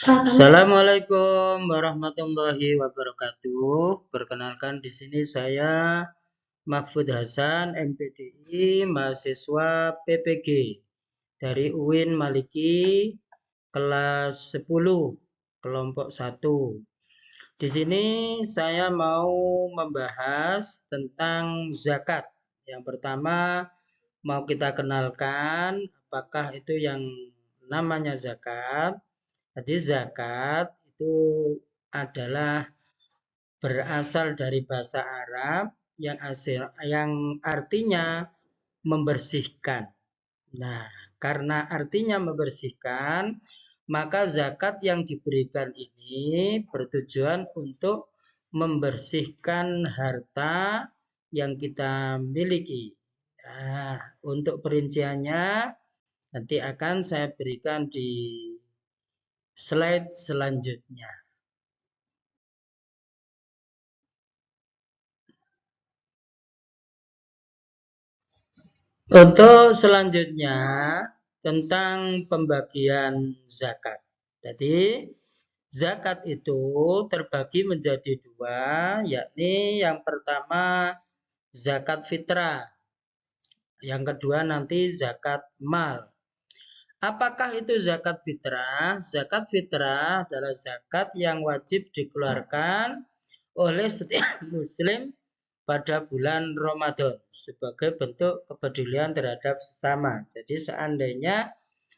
Assalamualaikum warahmatullahi wabarakatuh. Perkenalkan di sini saya Mahfud Hasan, MPDI, mahasiswa PPG dari UIN Maliki, kelas 10, kelompok 1. Di sini saya mau membahas tentang zakat. Yang pertama mau kita kenalkan apakah itu yang namanya zakat. Jadi zakat itu adalah berasal dari bahasa Arab yang artinya membersihkan. Nah, karena artinya membersihkan, maka zakat yang diberikan ini bertujuan untuk membersihkan harta yang kita miliki. Nah, untuk perinciannya nanti akan saya berikan di slide selanjutnya. Untuk selanjutnya tentang pembagian zakat. Jadi zakat itu terbagi menjadi dua, yakni yang pertama zakat fitrah, yang kedua nanti zakat mal. Apakah itu zakat fitrah? Zakat fitrah adalah zakat yang wajib dikeluarkan oleh setiap muslim pada bulan Ramadan sebagai bentuk kepedulian terhadap sesama. Jadi seandainya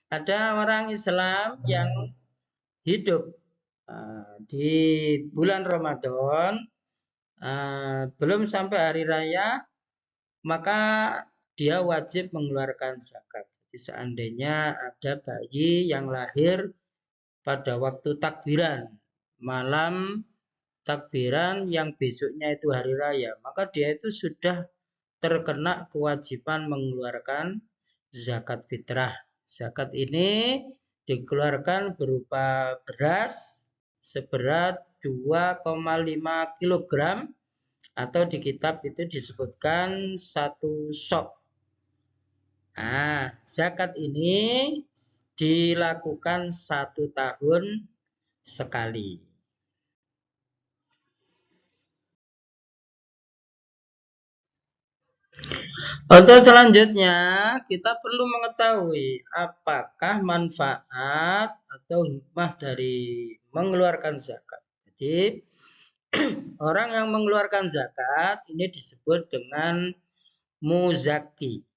ada orang Islam yang hidup di bulan Ramadan belum sampai hari raya, maka dia wajib mengeluarkan zakat. Jadi seandainya ada bayi yang lahir pada waktu takbiran, malam takbiran yang besoknya itu hari raya, maka dia itu sudah terkena kewajiban mengeluarkan zakat fitrah. Zakat ini dikeluarkan berupa beras seberat 2,5 kg atau di kitab itu disebutkan 1 sok. Nah, zakat ini dilakukan 1 tahun sekali. Untuk selanjutnya, kita perlu mengetahui apakah manfaat atau hikmah dari mengeluarkan zakat. Jadi, orang yang mengeluarkan zakat ini disebut dengan muzaki.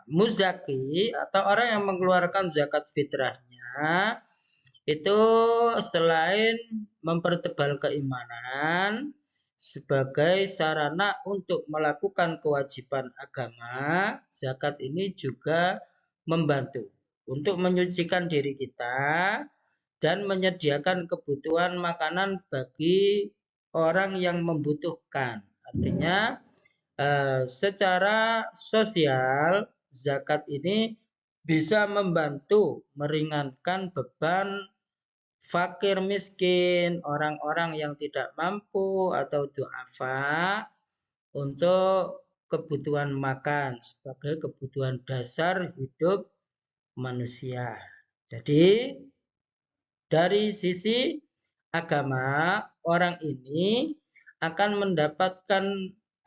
Muzaki atau orang yang mengeluarkan zakat fitrahnya itu selain mempertebal keimanan, sebagai sarana untuk melakukan kewajiban agama, zakat ini juga membantu untuk menyucikan diri kita dan menyediakan kebutuhan makanan bagi orang yang membutuhkan. Artinya secara sosial zakat ini bisa membantu meringankan beban fakir miskin, orang-orang yang tidak mampu atau du'afa untuk kebutuhan makan sebagai kebutuhan dasar hidup manusia. Jadi dari sisi agama, orang ini akan mendapatkan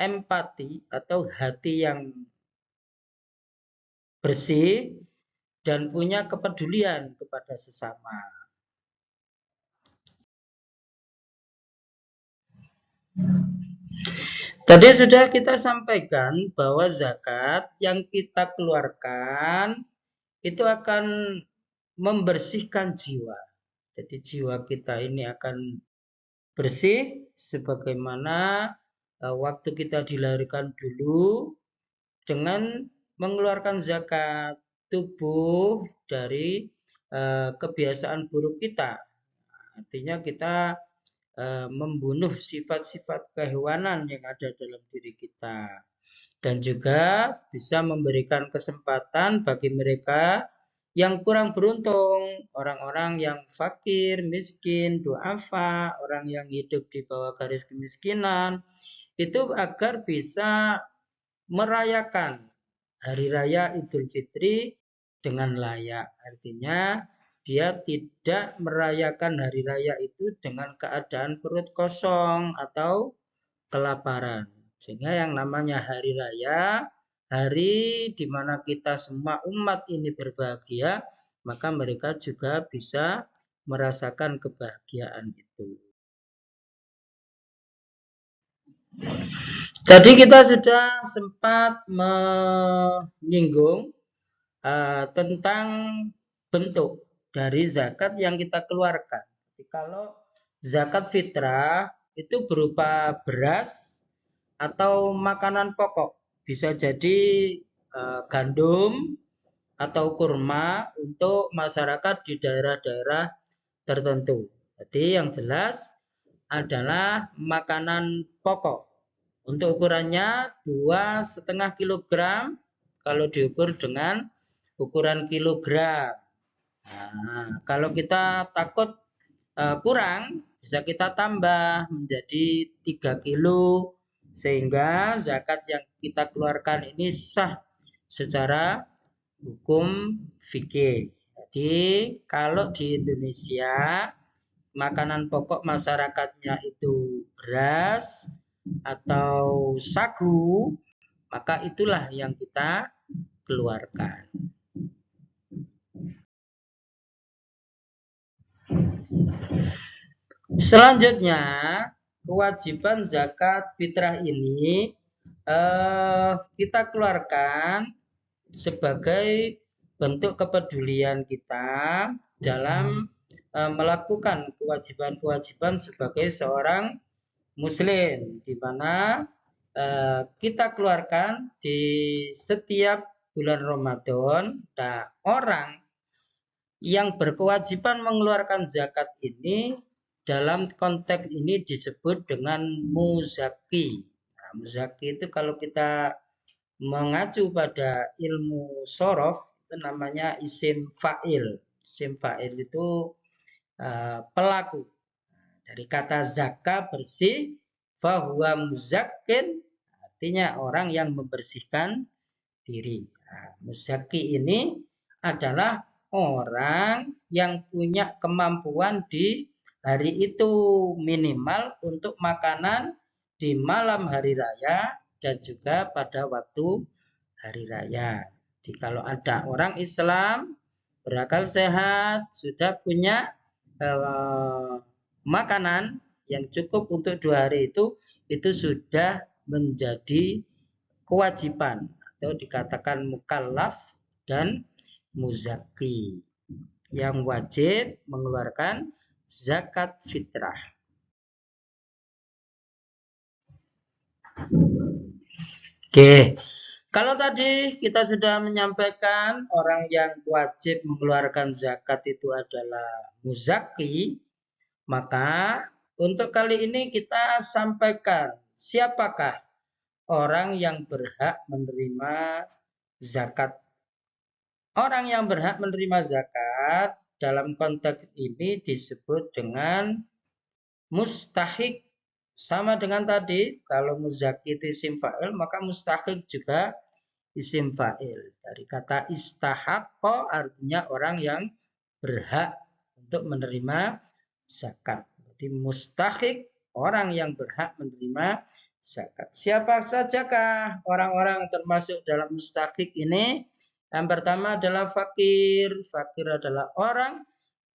empati atau hati yang bersih dan punya kepedulian kepada sesama. Tadi sudah kita sampaikan bahwa zakat yang kita keluarkan itu akan membersihkan jiwa. Jadi jiwa kita ini akan bersih sebagaimana waktu kita dilahirkan dulu dengan mengeluarkan zakat tubuh dari kebiasaan buruk kita. Artinya kita membunuh sifat-sifat kehewanan yang ada dalam diri kita. Dan juga bisa memberikan kesempatan bagi mereka yang kurang beruntung, orang-orang yang fakir, miskin, du'afa, orang yang hidup di bawah garis kemiskinan, itu agar bisa merayakan Hari Raya Idul Fitri dengan layak. Artinya dia tidak merayakan hari raya itu dengan keadaan perut kosong atau kelaparan. Sehingga yang namanya hari raya, hari di mana kita semua umat ini berbahagia, maka mereka juga bisa merasakan kebahagiaan itu. Tadi kita sudah sempat menyinggung tentang bentuk dari zakat yang kita keluarkan. Jadi kalau zakat fitrah itu berupa beras atau makanan pokok, bisa jadi gandum atau kurma untuk masyarakat di daerah-daerah tertentu. Jadi yang jelas adalah makanan pokok. Untuk ukurannya 2,5 kilogram kalau diukur dengan ukuran kilogram. Nah, kalau kita takut kurang, bisa kita tambah menjadi 3 kilo sehingga zakat yang kita keluarkan ini sah secara hukum fikih. Jadi kalau di Indonesia makanan pokok masyarakatnya itu beras atau sagu, maka itulah yang kita keluarkan. Selanjutnya, kewajiban zakat fitrah ini kita keluarkan sebagai bentuk kepedulian kita dalam melakukan kewajiban-kewajiban sebagai seorang muslim, di mana kita keluarkan di setiap bulan Ramadan. Nah, orang yang berkewajiban mengeluarkan zakat ini dalam konteks ini disebut dengan muzaki. Nah, muzaki itu kalau kita mengacu pada ilmu sorof itu namanya isim fa'il. Isim fa'il itu pelaku. Dari kata zaka bersih, fahuwa muzakkin, artinya orang yang membersihkan diri. Nah, muzaki ini adalah orang yang punya kemampuan di hari itu minimal untuk makanan di malam hari raya dan juga pada waktu hari raya. Jadi kalau ada orang Islam berakal sehat sudah punya makanan yang cukup untuk 2 hari itu sudah menjadi kewajiban atau dikatakan mukallaf dan muzaki yang wajib mengeluarkan zakat fitrah. Oke, kalau tadi kita sudah menyampaikan orang yang wajib mengeluarkan zakat itu adalah muzaki, maka untuk kali ini kita sampaikan siapakah orang yang berhak menerima zakat. Orang yang berhak menerima zakat dalam konteks ini disebut dengan mustahik. Sama dengan tadi, kalau muzaki itu isim fa'il, maka mustahik juga isim fa'il. Dari kata istahaqqa artinya orang yang berhak untuk menerima zakat. Jadi mustahik, orang yang berhak menerima zakat. Siapa sajakah orang-orang termasuk dalam mustahik ini? Yang pertama adalah fakir. Fakir adalah orang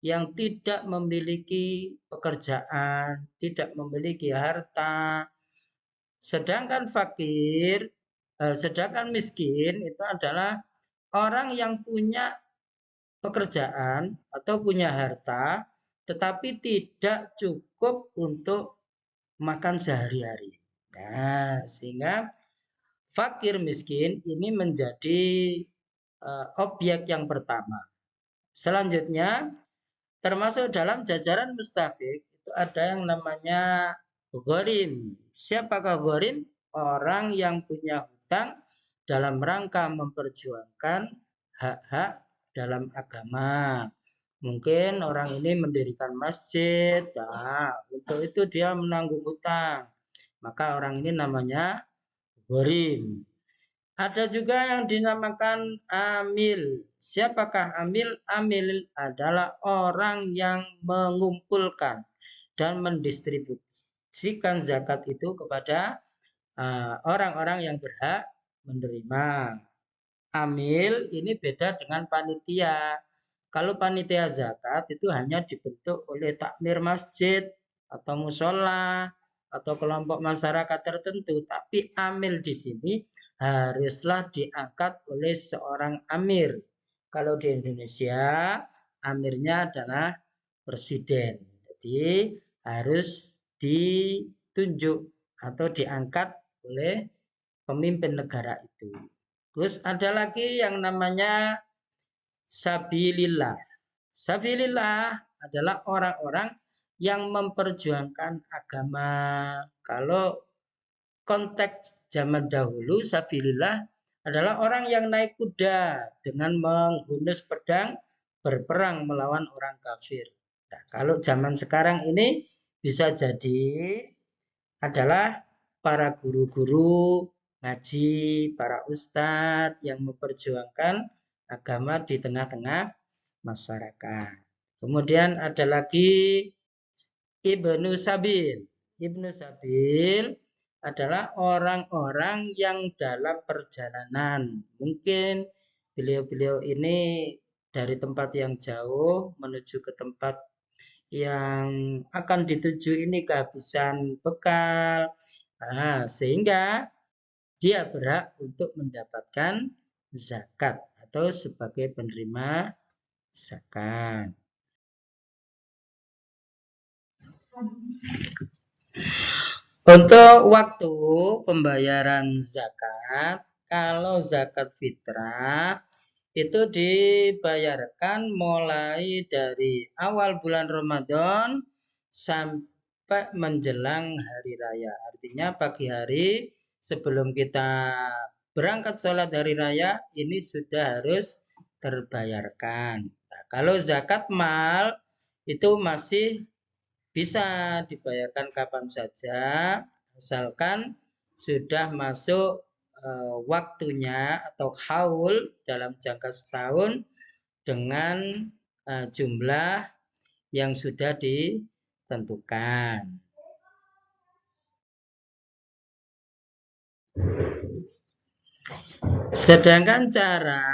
yang tidak memiliki pekerjaan, tidak memiliki harta. Sedangkan fakir, sedangkan miskin itu adalah orang yang punya pekerjaan atau punya harta, tetapi tidak cukup untuk makan sehari-hari. Nah, sehingga fakir miskin ini menjadi objek yang pertama. Selanjutnya, termasuk dalam jajaran mustahik itu ada yang namanya gharim. Siapakah gharim? Orang yang punya hutang dalam rangka memperjuangkan hak-hak dalam agama. Mungkin orang ini mendirikan masjid, nah, untuk itu dia menanggung hutang. Maka orang ini namanya gharim. Ada juga yang dinamakan amil. Siapakah amil? Amil adalah orang yang mengumpulkan dan mendistribusikan zakat itu kepada orang-orang yang berhak menerima. Amil ini beda dengan panitia. Kalau panitia zakat itu hanya dibentuk oleh takmir masjid atau musola atau kelompok masyarakat tertentu, tapi amil di sini haruslah diangkat oleh seorang amir. Kalau di Indonesia, amirnya adalah presiden. Jadi harus ditunjuk atau diangkat oleh pemimpin negara itu. Terus ada lagi yang namanya sabilillah. Sabilillah adalah orang-orang yang memperjuangkan agama. Kalau konteks zaman dahulu, sabilillah adalah orang yang naik kuda dengan menghunus pedang berperang melawan orang kafir. Nah, kalau zaman sekarang ini bisa jadi adalah para guru-guru ngaji, para ustadz yang memperjuangkan agama di tengah-tengah masyarakat. Kemudian ada lagi Ibnu Sabil. Ibnu Sabil adalah orang-orang yang dalam perjalanan. Mungkin beliau-beliau ini dari tempat yang jauh menuju ke tempat yang akan dituju ini kehabisan bekal. Nah, sehingga dia berhak untuk mendapatkan zakat atau sebagai penerima zakat. Untuk waktu pembayaran zakat, kalau zakat fitrah itu dibayarkan mulai dari awal bulan Ramadan sampai menjelang hari raya. Artinya pagi hari sebelum kita berangkat sholat hari raya ini sudah harus terbayarkan. Nah, kalau zakat mal itu masih bisa dibayarkan kapan saja, asalkan sudah masuk waktunya atau haul dalam jangka setahun dengan jumlah yang sudah ditentukan. Sedangkan cara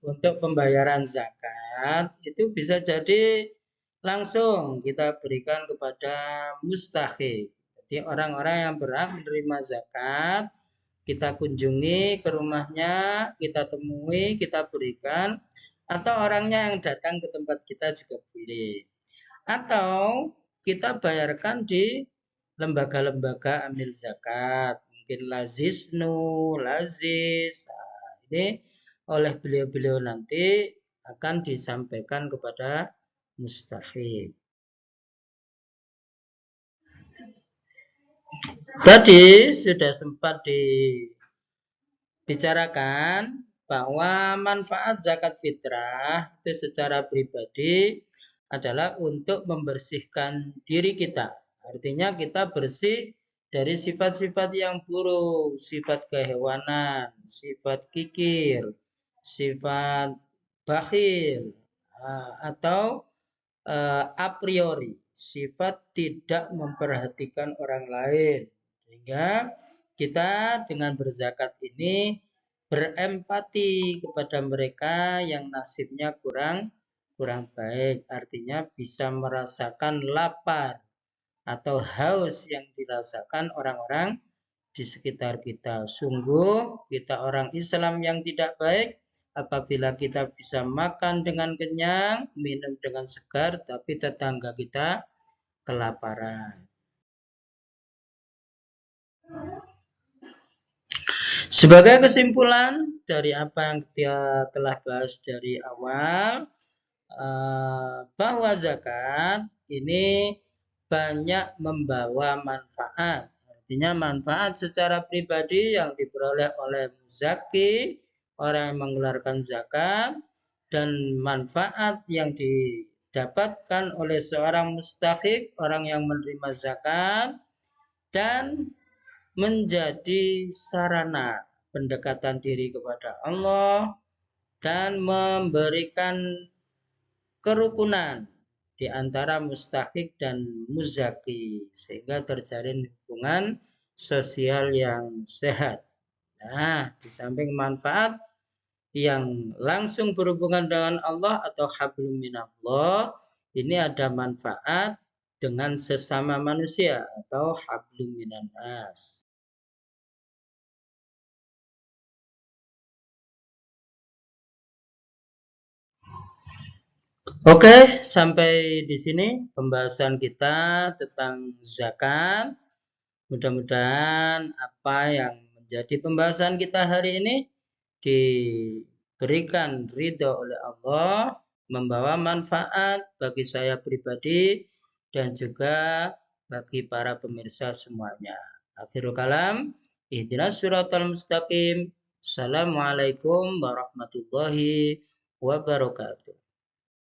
untuk pembayaran zakat itu bisa jadi langsung kita berikan kepada mustahik. Jadi orang-orang yang berhak menerima zakat, kita kunjungi ke rumahnya, kita temui, kita berikan, atau orangnya yang datang ke tempat kita juga boleh. Atau kita bayarkan di lembaga-lembaga amil zakat, mungkin Lazisnu, Lazis. Nah, ini oleh beliau-beliau nanti akan disampaikan kepada mustahik. Tadi sudah sempat dibicarakan bahwa manfaat zakat fitrah itu secara pribadi adalah untuk membersihkan diri kita. Artinya kita bersih dari sifat-sifat yang buruk, sifat kehewanan, sifat kikir, sifat bakhil, atau a priori, sifat tidak memperhatikan orang lain. Sehingga kita dengan berzakat ini berempati kepada mereka yang nasibnya kurang baik. Artinya bisa merasakan lapar atau haus yang dirasakan orang-orang di sekitar kita. Sungguh kita orang Islam yang tidak baik apabila kita bisa makan dengan kenyang, minum dengan segar, tapi tetangga kita kelaparan. Sebagai kesimpulan dari apa yang kita telah bahas dari awal, bahwa zakat ini banyak membawa manfaat. Artinya manfaat secara pribadi yang diperoleh oleh muzaki, orang yang mengeluarkan zakat, dan manfaat yang didapatkan oleh seorang mustahik, orang yang menerima zakat, dan menjadi sarana, pendekatan diri kepada Allah, dan memberikan kerukunan di antara mustahik dan muzaki, sehingga terjalin hubungan sosial yang sehat. Nah, di samping manfaat yang langsung berhubungan dengan Allah atau hablum minallah, ini ada manfaat dengan sesama manusia atau hablum minannas. Oke, sampai di sini pembahasan kita tentang zakat. Mudah-mudahan apa yang menjadi pembahasan kita hari ini diberikan ridho oleh Allah, membawa manfaat bagi saya pribadi dan juga bagi para pemirsa semuanya. Akhirul kalam, ihdinas siratal mustaqim. Assalamualaikum warahmatullahi wabarakatuh.